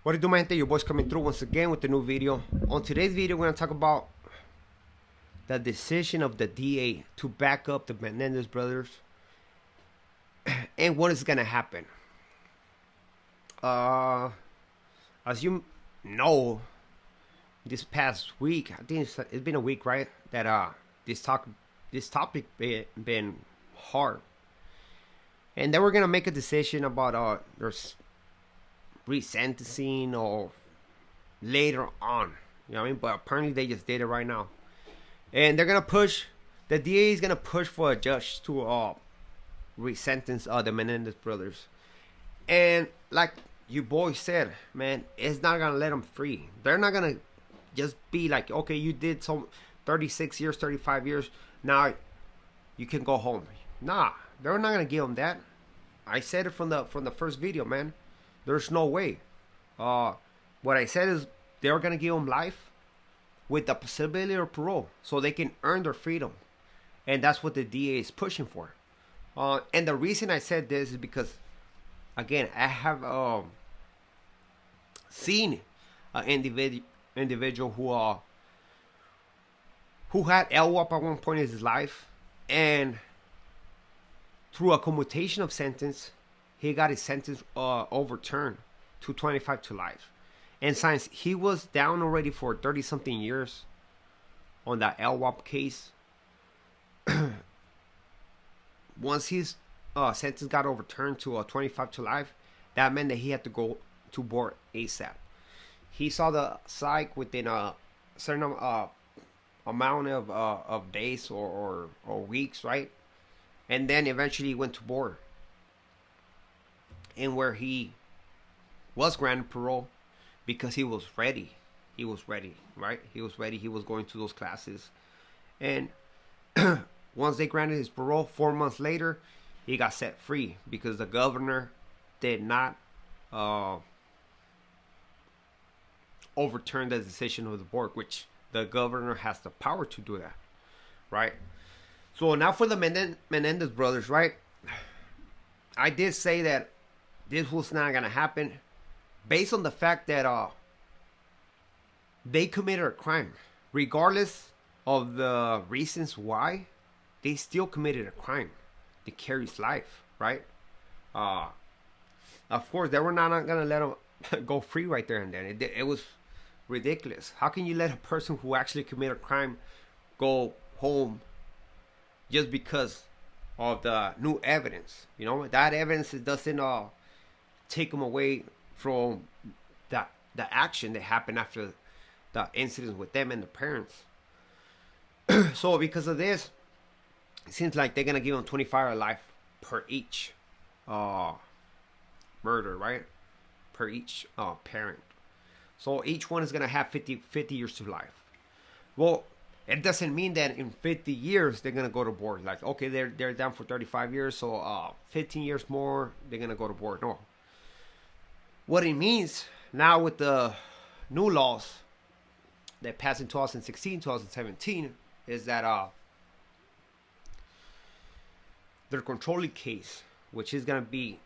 What do, my gente? Your boy's coming through once again with the new video. On today's video, we're going to talk about the decision of the DA to back up the Menendez brothers and what is going to happen. As you know, this past week, I think it's been a week, right? That this topic been hard, and then we're gonna make a decision about there's resentencing or later on. You know what I mean? But apparently they just did it right now, and they're gonna push. The DA is gonna push for a judge to resentence the Menendez brothers, and like you boys said, man, it's not gonna let them free. They're not gonna just be like, okay, you did some 36 years, 35 years, now you can go home. Nah, they're not gonna give them that. I said it from the first video, man. There's no way. What I said is they're gonna give them life with the possibility of parole, so they can earn their freedom, and that's what the DA is pushing for. And the reason I said this is because, again, I have seen an individual who had LWAP at one point in his life, and through a commutation of sentence, he got his sentence overturned to 25 to life. And since he was down already for 30 something years on that LWAP case, once his sentence got overturned to 25 to life, that meant that he had to go to board ASAP. He saw the psych within a certain amount of days or weeks, right? And then eventually went to board, and where he was granted parole because he was ready. He was ready, right? He was ready. He was going to those classes, and once they granted his parole, 4 months later, he got set free because the governor did not overturn the decision of the board, which the governor has the power to do that, right? So now for the Menendez brothers, right? I did say that this was not gonna happen based on the fact that they committed a crime, regardless of the reasons why. They still committed a crime. They carries life, right? Of course, they were not gonna let them go free right there and then. It was ridiculous. How can you let a person who actually committed a crime go home just because of the new evidence? You know, that evidence doesn't take them away from the action that happened after the incidents with them and the parents. So because of this, it seems like they're gonna give them 25 life per each murder, right? Per each parent. So each one is gonna have 50 years to life. Well, it doesn't mean that in 50 years they're gonna go to board. Like, okay, they're down for 35 years, so 15 years more they're gonna go to board. No. What it means now with the new laws that passed in 2016, 2017 is that their controlling case, which is gonna be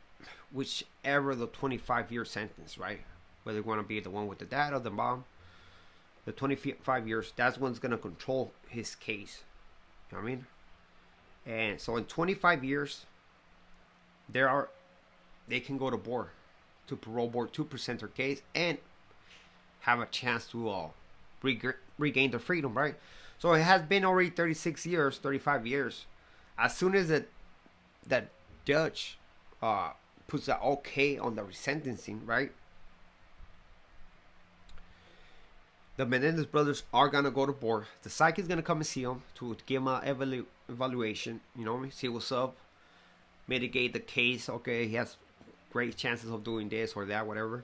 whichever the 25-year sentence, right? Whether you want to be the one with the dad or the mom, the 25 years, that's one's going to control his case. You know what I mean? And so in 25 years, they can go to board, to parole board, to present their case and have a chance to regain their freedom, right? So it has been already 36 years, 35 years. As soon as that judge puts the okay on the resentencing, right? The Menendez brothers are going to go to board. The psych is going to come and see them to give them an evaluation, you know, see what's up, mitigate the case. Okay, he has great chances of doing this or that, whatever.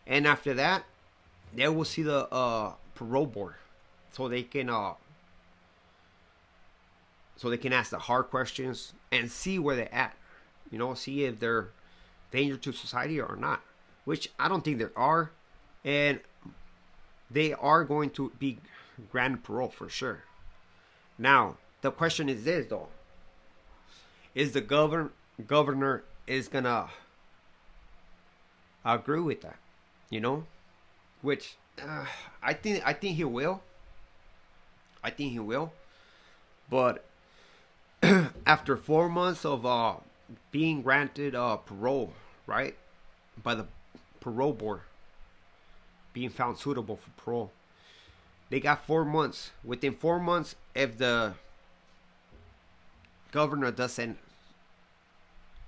And after that, they will see the parole board, so they can ask the hard questions and see where they're at. You know, see if they're danger to society or not, which I don't think there are. And they are going to be granted parole for sure. Now, the question is this, though. Is the governor is going to agree with that? you know, which I think he will. I think he will. But after 4 months of being granted parole, right, by the parole board, being found suitable for parole, they got 4 months. Within 4 months, if the governor doesn't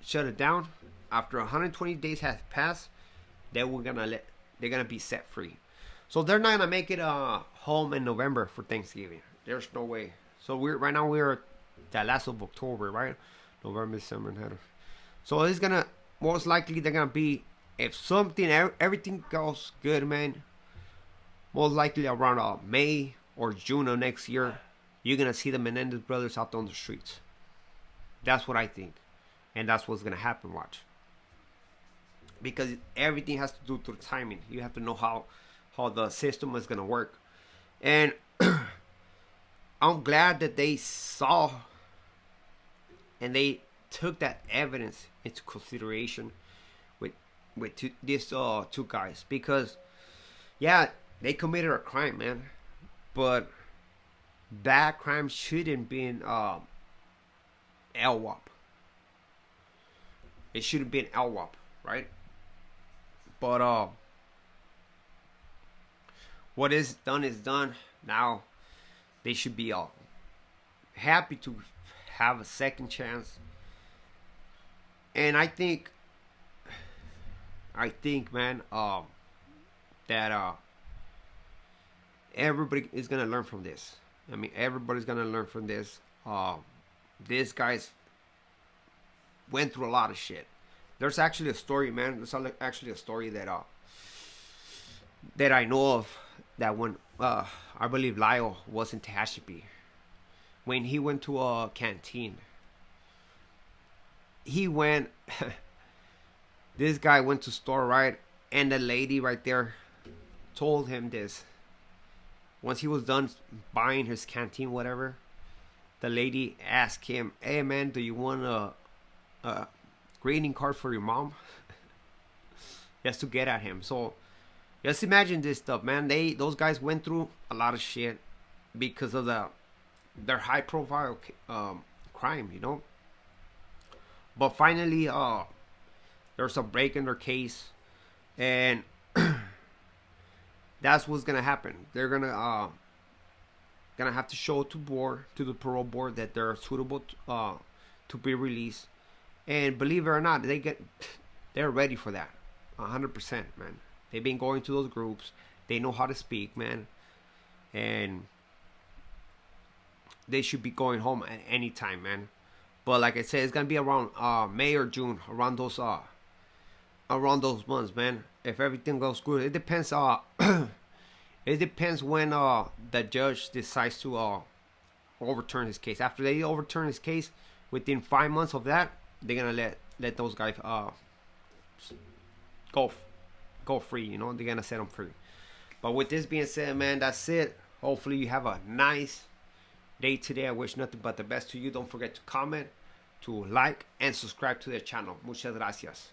shut it down, after 120 days has passed, they're gonna be set free. So they're not gonna make it home in November for Thanksgiving. There's no way. So we're the last of October, right? November, December, so it's gonna most likely they're gonna be, if everything goes good, man. Most likely around May or June of next year, you're gonna see the Menendez brothers out on the streets. That's what I think, and that's what's gonna happen. Watch, because everything has to do through timing. You have to know how the system is gonna work, and I'm glad that they saw and they took that evidence into consideration with these two guys, because yeah, they committed a crime, man, but that crime shouldn't be in LWAP. It should have been LWAP, right? But what is done. Now they should be happy to have a second chance. And I think, man, that everybody is gonna learn from this. I mean, everybody's gonna learn from this. These guys went through a lot of shit. There's actually a story, man. There's actually a story that I know of, that when I believe Lyle was in Tehachapi, when he went to a canteen, he went. This guy went to store, right, and the lady right there told him this. Once he was done buying his canteen, whatever, the lady asked him, "Hey man, do you want a greeting card for your mom?" Just to get at him. So just imagine this stuff, man. Those guys went through a lot of shit because of their high profile crime, you know. But finally, there's a break in their case, and that's what's gonna happen. They're gonna have to show to the parole board that they're suitable to be released. And believe it or not, they're ready for that, 100%, man. They've been going to those groups. They know how to speak, man, and they should be going home at any time, man. But like I said, it's gonna be around May or June, around those months, man. If everything goes good, it depends. It depends when the judge decides to overturn his case. After they overturn his case, within 5 months of that, they're gonna let those guys go free. You know, they're gonna set them free. But with this being said, man, that's it. Hopefully you have a nice day today. I wish nothing but the best to you. Don't forget to comment, to like, and subscribe to the channel. Muchas gracias.